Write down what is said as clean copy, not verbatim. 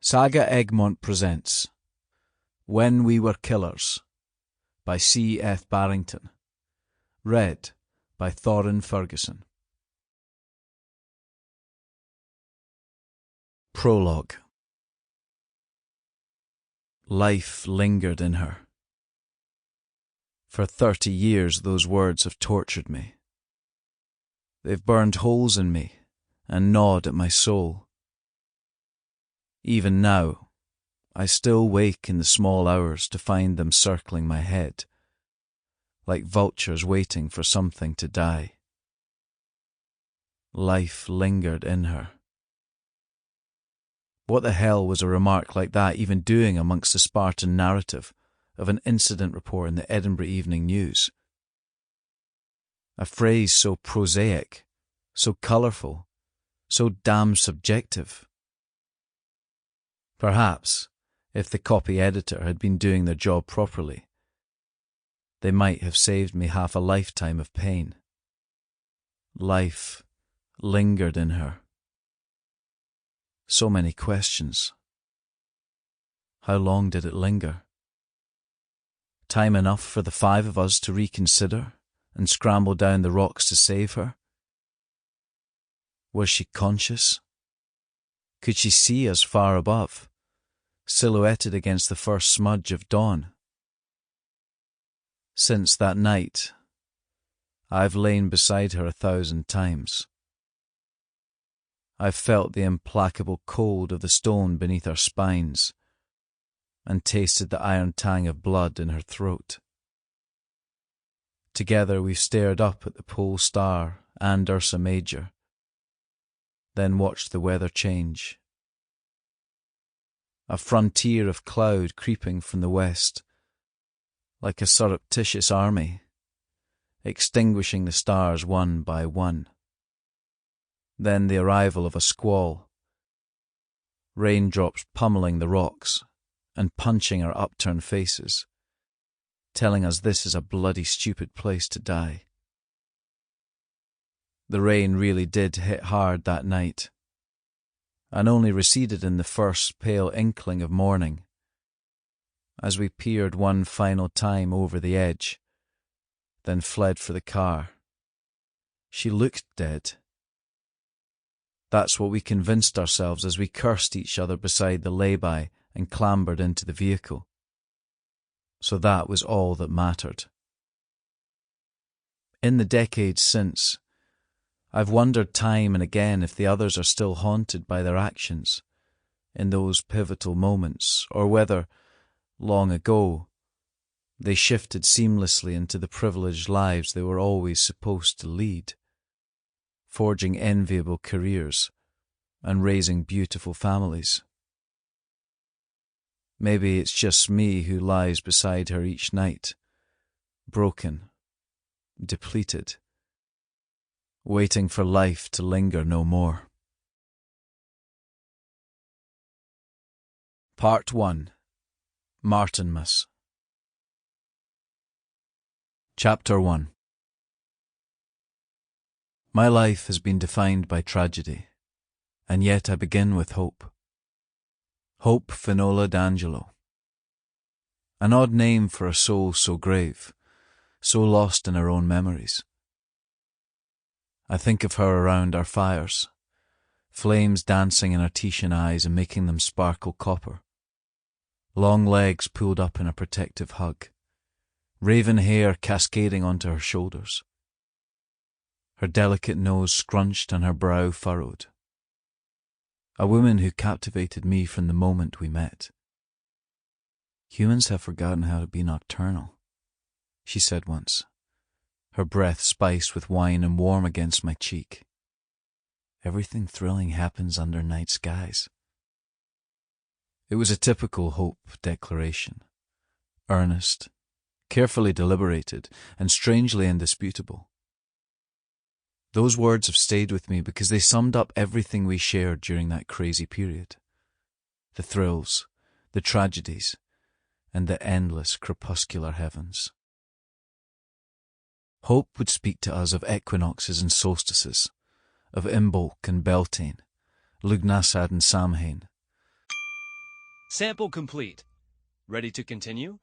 SAGA Egmont presents When We Were Killers by C. F. Barrington. Read by Thoren Ferguson. Prologue. Life lingered in her. For 30 years those words have tortured me. They've burned holes in me and gnawed at my soul. Even now, I still wake in the small hours to find them circling my head, like vultures waiting for something to die. Life lingered in her. What the hell was a remark like that even doing amongst the Spartan narrative of an incident report in the Edinburgh Evening News? A phrase so prosaic, so colourful, so damn subjective. Perhaps, if the copy editor had been doing their job properly, they might have saved me half a lifetime of pain. Life lingered in her. So many questions. How long did it linger? Time enough for the 5 of us to reconsider and scramble down the rocks to save her? Was she conscious? Could she see us far above, silhouetted against the first smudge of dawn? Since that night, I've lain beside her 1,000 times. I've felt the implacable cold of the stone beneath her spines and tasted the iron tang of blood in her throat. Together we've stared up at the pole star and Ursa Major, then watched the weather change. A frontier of cloud creeping from the west, like a surreptitious army, extinguishing the stars one by one. Then the arrival of a squall, raindrops pummeling the rocks and punching our upturned faces, telling us this is a bloody stupid place to die. The rain really did hit hard that night, and only receded in the first pale inkling of morning, as we peered one final time over the edge, then fled for the car. She looked dead. That's what we convinced ourselves as we cursed each other beside the lay-by and clambered into the vehicle. So that was all that mattered. In the decades since, I've wondered time and again if the others are still haunted by their actions in those pivotal moments, or whether, long ago, they shifted seamlessly into the privileged lives they were always supposed to lead, forging enviable careers and raising beautiful families. Maybe it's just me who lies beside her each night, broken, depleted, waiting for life to linger no more. Part 1. Martinmas. Chapter 1. My life has been defined by tragedy, and yet I begin with hope. Hope Finola D'Angelo. An odd name for a soul so grave, so lost in her own memories. I think of her around our fires, flames dancing in her Titian eyes and making them sparkle copper, long legs pulled up in a protective hug, raven hair cascading onto her shoulders, her delicate nose scrunched and her brow furrowed. A woman who captivated me from the moment we met. "Humans have forgotten how to be nocturnal," she said once, her breath spiced with wine and warm against my cheek. "Everything thrilling happens under night skies." It was a typical Hope declaration, earnest, carefully deliberated, and strangely indisputable. Those words have stayed with me because they summed up everything we shared during that crazy period. The thrills, the tragedies, and the endless crepuscular heavens. Hope would speak to us of equinoxes and solstices, of Imbolc and Beltane, Lugnasad and Samhain, Sample complete. Ready to continue?